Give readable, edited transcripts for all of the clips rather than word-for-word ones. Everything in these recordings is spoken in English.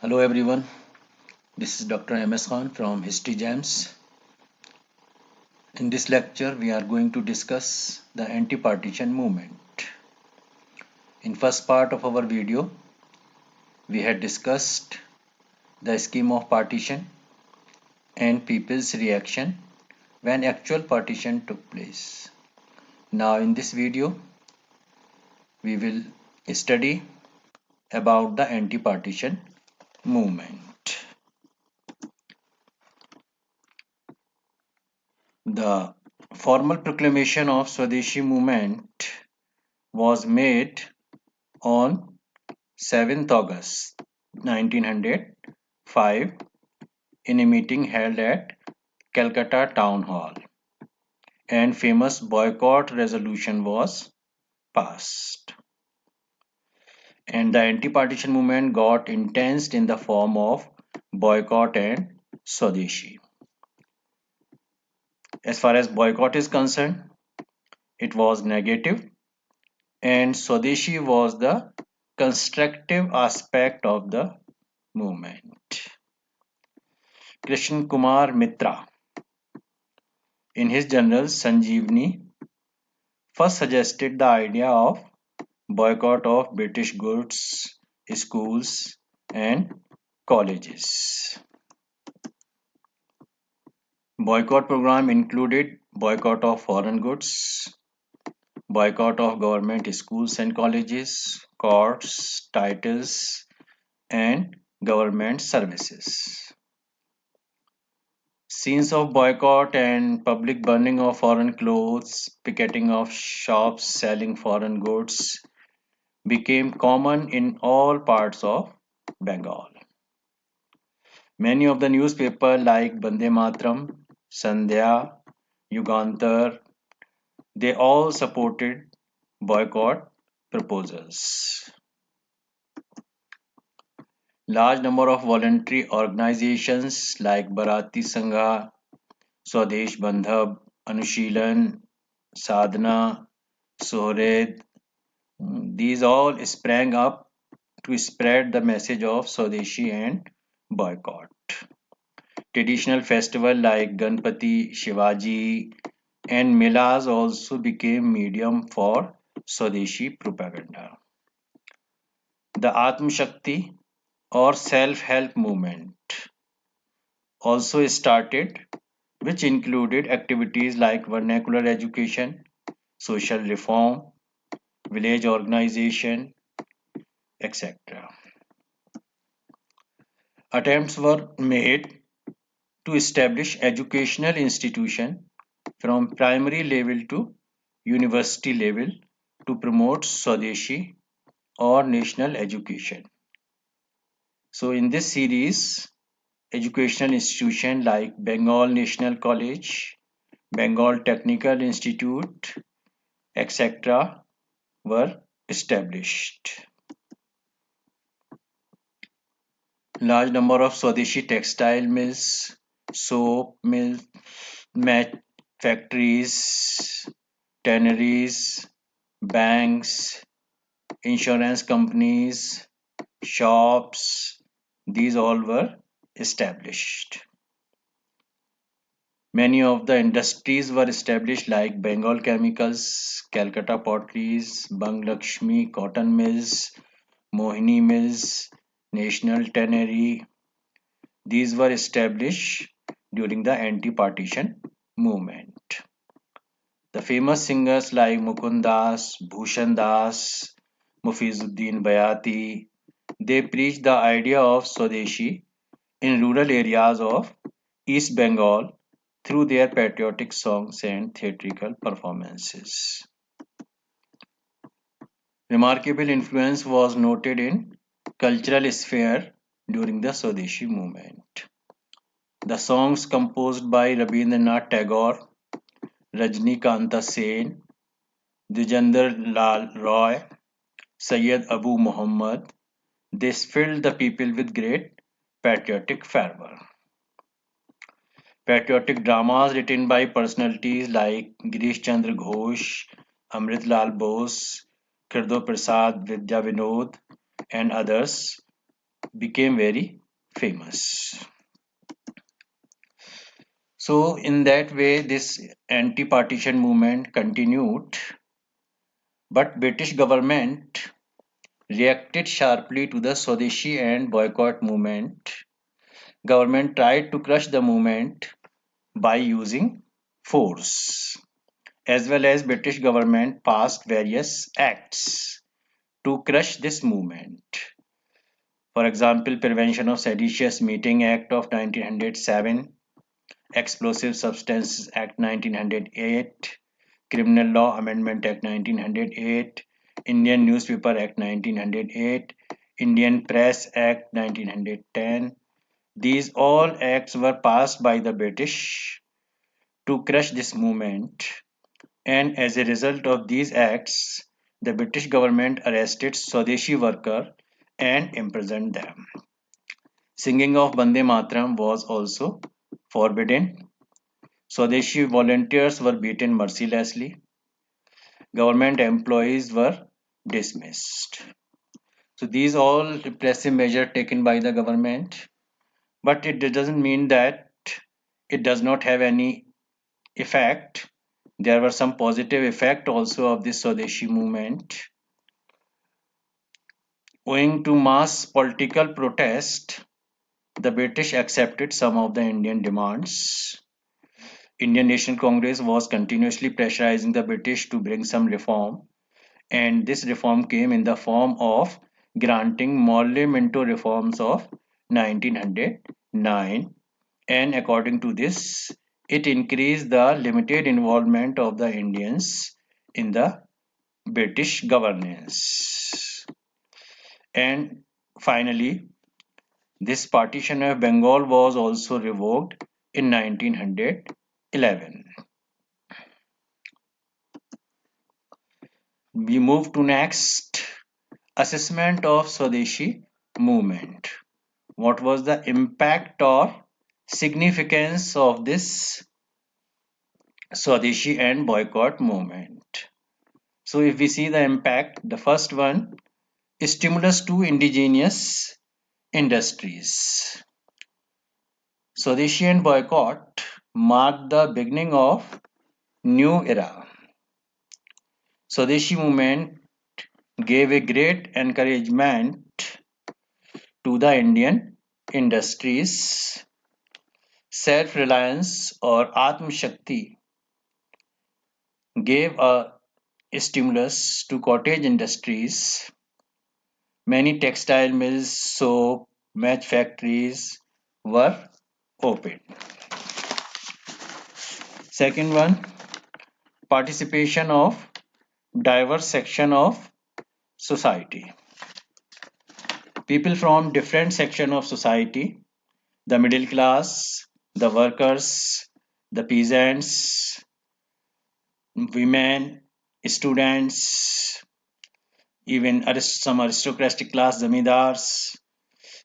Hello everyone, this is Dr. MS Khan from History Gems. In this lecture, we are going to discuss the anti-partition movement. In first part of our video, we had discussed the scheme of partition and people's reaction when actual partition took place. Now in this video, we will study about the anti-partition movement. The formal proclamation of Swadeshi movement was made on 7th August 1905 in a meeting held at Calcutta Town Hall, and famous boycott resolution was passed. And the anti-partition movement got intense in the form of boycott and Swadeshi. As far as boycott is concerned, it was negative, and Swadeshi was the constructive aspect of the movement. Krishna Kumar Mitra, in his journal Sanjeevani, first suggested the idea of boycott of British goods, schools, and colleges. Boycott program included boycott of foreign goods, boycott of government schools and colleges, courts, titles, and government services. Scenes of boycott and public burning of foreign clothes, picketing of shops selling foreign goods became common in all parts of Bengal. Many of the newspapers like Bande Matram, Sandhya, Yugantar, they all supported boycott proposals. Large number of voluntary organizations like Bharati Sangha, Swadesh Bandhav, Anushilan, Sadhana, Sohred, these all sprang up to spread the message of Swadeshi and boycott. Traditional festivals like Ganpati, Shivaji, and Melas also became medium for Swadeshi propaganda. The Atma Shakti or self-help movement also started, which included activities like vernacular education, social reform, village organization, etc. Attempts were made to establish educational institutions from primary level to university level to promote Swadeshi or national education. So in this series, educational institutions like Bengal National College, Bengal Technical Institute, etc. were established. Large number of Swadeshi textile mills, soap mills, match factories, tanneries, banks, insurance companies, shops, these all were established. Many of the industries were established like Bengal Chemicals, Calcutta Potteries, Bang Lakshmi Cotton Mills, Mohini Mills, National Tannery. These were established during the anti-partition movement. The famous singers like Mukund Das, Bhushan Das, Mufizuddin Bayati, they preached the idea of Swadeshi in rural areas of East Bengal through their patriotic songs and theatrical performances. Remarkable influence was noted in cultural sphere during the Swadeshi movement. The songs composed by Rabindranath Tagore, Rajnikanta Sen, Dijendra Lal Roy, Sayyid Abu Muhammad, this filled the people with great patriotic fervor. Patriotic dramas written by personalities like Girish Chandra Ghosh, Amrit Lal Bose, Kirdo Prasad Vidya Vinod, and others became very famous. So in that way, this anti-partition movement continued, but British government reacted sharply to the Swadeshi and boycott movement. Government tried to crush the movement by using force, as well as British government passed various acts to crush this movement. For example, Prevention of Seditious Meeting Act of 1907, Explosive Substances Act 1908, Criminal Law Amendment Act 1908, Indian Newspaper Act 1908, Indian Press Act 1910. These all acts were passed by the British to crush this movement, and as a result of these acts, the British government arrested Swadeshi workers and imprisoned them. Singing of Bande Mataram was also forbidden. Swadeshi volunteers were beaten mercilessly. Government employees were dismissed. So these all repressive measures taken by the government, but it doesn't mean that it does not have any effect. There were some positive effect also of this Swadeshi movement. Owing to mass political protest, the British accepted some of the Indian demands. Indian National Congress was continuously pressurizing the British to bring some reform, and this reform came in the form of granting Morley Minto reforms of 1909, and according to this, it increased the limited involvement of the Indians in the British governance. And finally, this partition of Bengal was also revoked in 1911. We move to next assessment of Swadeshi movement. What was the impact or significance of this Swadeshi and boycott movement? So if we see the impact, the first one, stimulus to indigenous industries. Swadeshi and boycott marked the beginning of new era. Swadeshi movement gave a great encouragement to the Indian industries. Self-reliance or Atma Shakti gave a stimulus to cottage industries. Many textile mills, soap, match factories were opened. Second one, participation of diverse section of society. People from different section of society, the middle class, the workers, the peasants, women, students, even some aristocratic class, zamindars,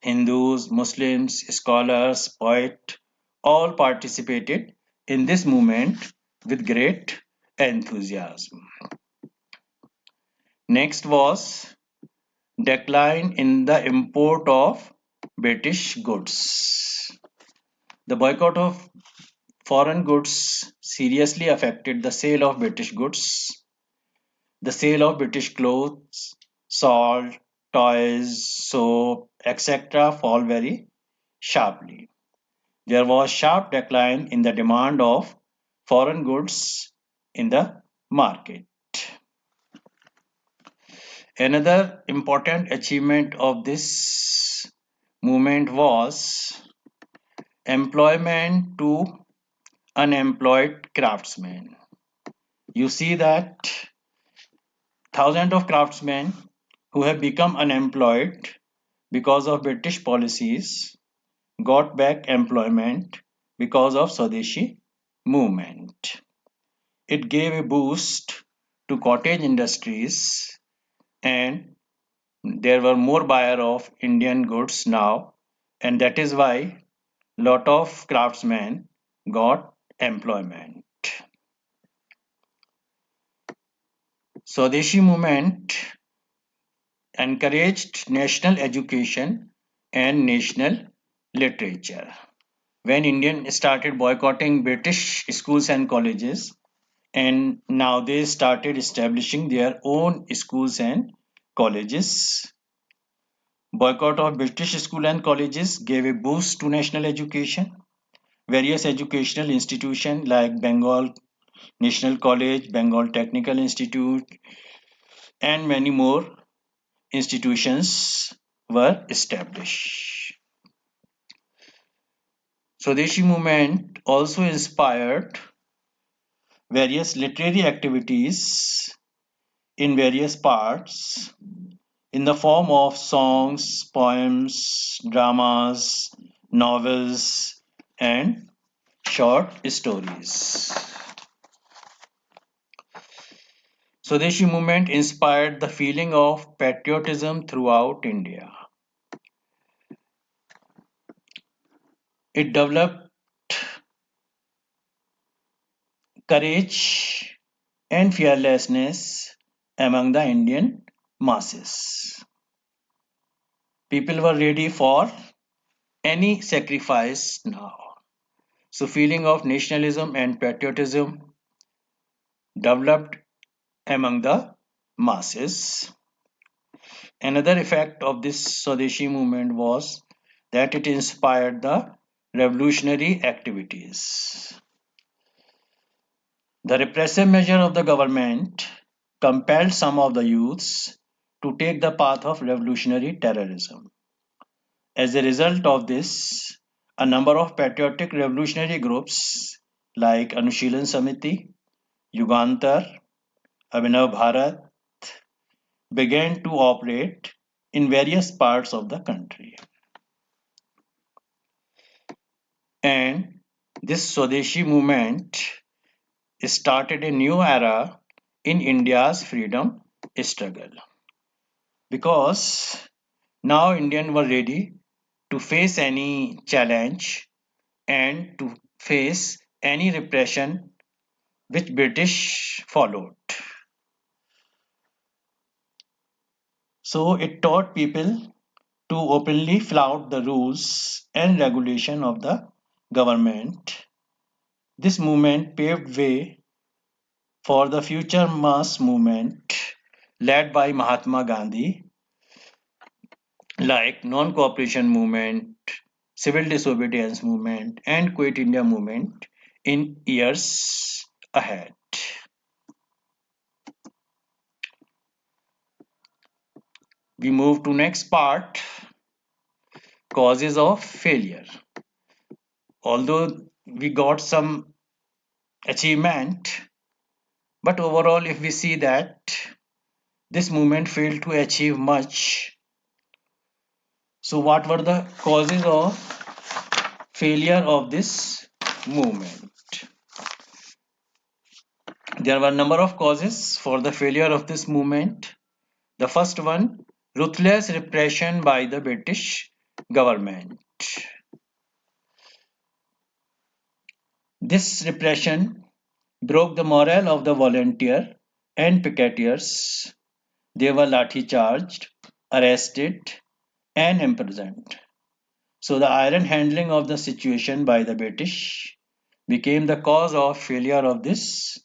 Hindus, Muslims, scholars, poets, all participated in this movement with great enthusiasm. Next was decline in the import of British goods. The boycott of foreign goods seriously affected the sale of British goods. The sale of British clothes, salt, toys, soap, etc. fall very sharply. There was sharp decline in the demand of foreign goods in the market. Another important achievement of this movement was employment to unemployed craftsmen. You see that thousands of craftsmen who have become unemployed because of British policies got back employment because of Swadeshi movement. It gave a boost to cottage industries, and there were more buyer of Indian goods now, and that is why lot of craftsmen got employment. Swadeshi movement encouraged national education and national literature. When Indians started boycotting British schools and colleges, and now they started establishing their own schools and colleges. Boycott of British schools and colleges gave a boost to national education. Various educational institutions like Bengal National College, Bengal Technical Institute, and many more institutions were established. Swadeshi movement also inspired various literary activities in various parts in the form of songs, poems, dramas, novels, and short stories. Swadeshi movement inspired the feeling of patriotism throughout India. It developed courage and fearlessness among the Indian masses. People were ready for any sacrifice now. So feeling of nationalism and patriotism developed among the masses. Another effect of this Swadeshi movement was that it inspired the revolutionary activities. The repressive measure of the government compelled some of the youths to take the path of revolutionary terrorism. As a result of this, a number of patriotic revolutionary groups like Anushilan Samiti, Yugantar, Abhinav Bharat began to operate in various parts of the country. And this Swadeshi movement started a new era in India's freedom struggle because now Indians were ready to face any challenge and to face any repression which British followed. So it taught people to openly flout the rules and regulation of the government. This movement paved way for the future mass movement led by Mahatma Gandhi, like non-cooperation movement, civil disobedience movement, and Quit India movement in years ahead. We move to next part, causes of failure. Although we got some achievement, but overall if we see that this movement failed to achieve much. So what were the causes of failure of this movement? There were a number of causes for the failure of this movement. The first one, ruthless repression by the British government. This repression broke the morale of the volunteer and picketeers. They were lathi charged, arrested, and imprisoned. So the iron handling of the situation by the British became the cause of failure of this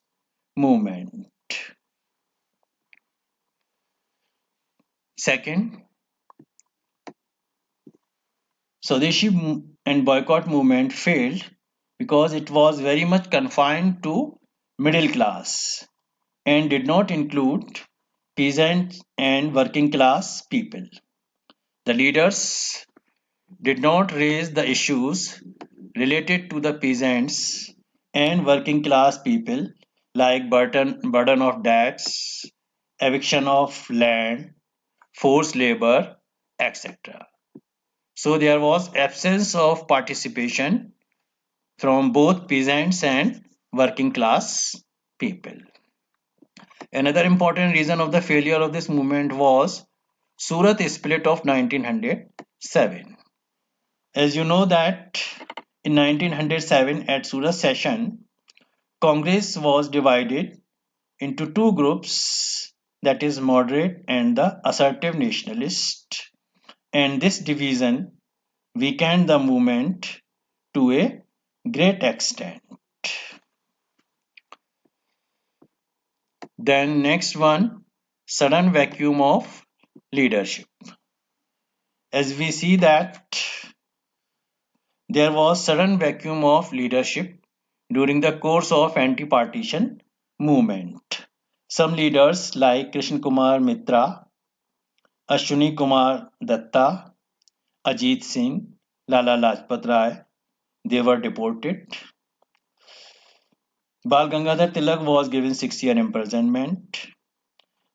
movement. Second, Swadeshi and boycott movement failed because it was very much confined to middle class and did not include peasants and working class people. The leaders did not raise the issues related to the peasants and working class people like burden of debts, eviction of land, forced labor, etc. So there was absence of participation from both peasants and working class people. Another important reason of the failure of this movement was Surat split of 1907. As you know that in 1907 at Surat session, Congress was divided into two groups, that is moderate and the assertive nationalist. and this division weakened the movement to a great extent. Then next one, sudden vacuum of leadership. As we see that there was sudden vacuum of leadership during the course of anti-partition movement. Some leaders like Krishna Kumar Mitra, Ashwini Kumar Datta, Ajit Singh, Lala Lajpat Rai, they were deported. Bal Gangadhar Tilak was given 6-year imprisonment.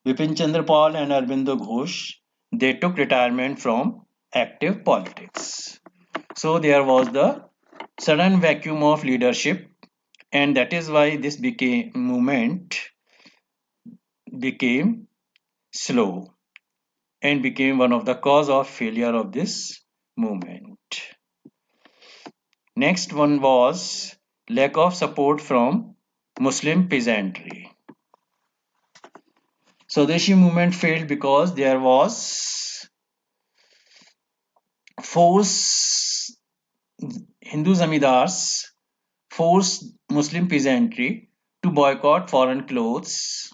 Bipin Chandra Pal and Arvindo Ghosh, they took retirement from active politics. So there was the sudden vacuum of leadership, and that is why this movement became slow and became one of the cause of failure of this movement. Next one was lack of support from Muslim peasantry. Swadeshi movement failed because there was force. Hindu zamindars forced Muslim peasantry to boycott foreign clothes,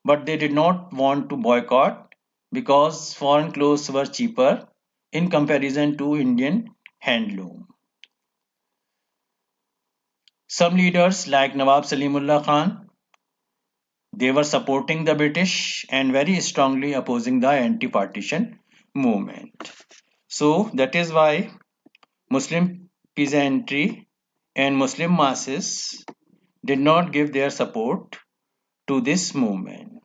but they did not want to boycott because foreign clothes were cheaper in comparison to Indian handloom. Some leaders like Nawab Salimullah Khan, they were supporting the British and very strongly opposing the anti-partition movement. So that is why Muslim peasantry and Muslim masses did not give their support to this movement.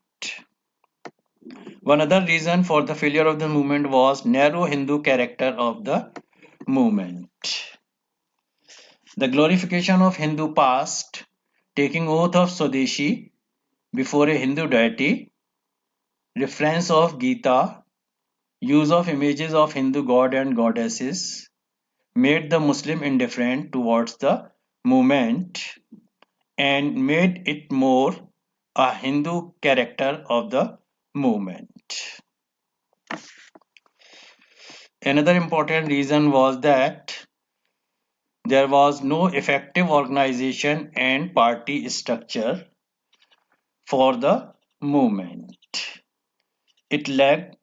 One other reason for the failure of the movement was narrow Hindu character of the movement. The glorification of Hindu past, taking oath of Swadeshi before a Hindu deity, reference of Gita, use of images of Hindu god and goddesses made the Muslim indifferent towards the movement and made it more a Hindu character of the movement. Another important reason was that there was no effective organization and party structure for the movement. It lacked,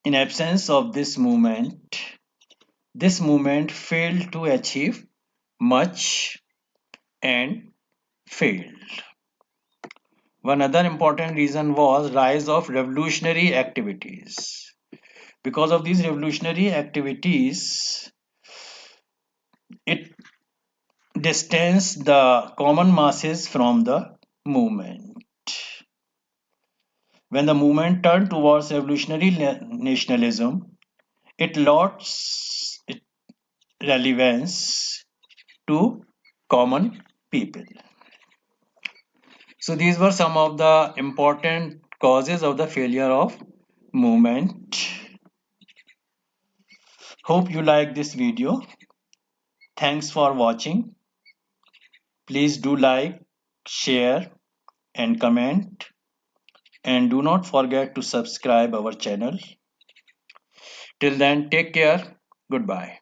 in absence of this movement failed to achieve much and failed. One other important reason was rise of revolutionary activities. Because of these revolutionary activities, it distanced the common masses from the movement. When the movement turned towards revolutionary nationalism, it lost its relevance to common people. So these were some of the important causes of the failure of movement. Hope you like this video. Thanks for watching. Please do like, share and comment, and do not forget to subscribe our channel. Till then, take care. Goodbye.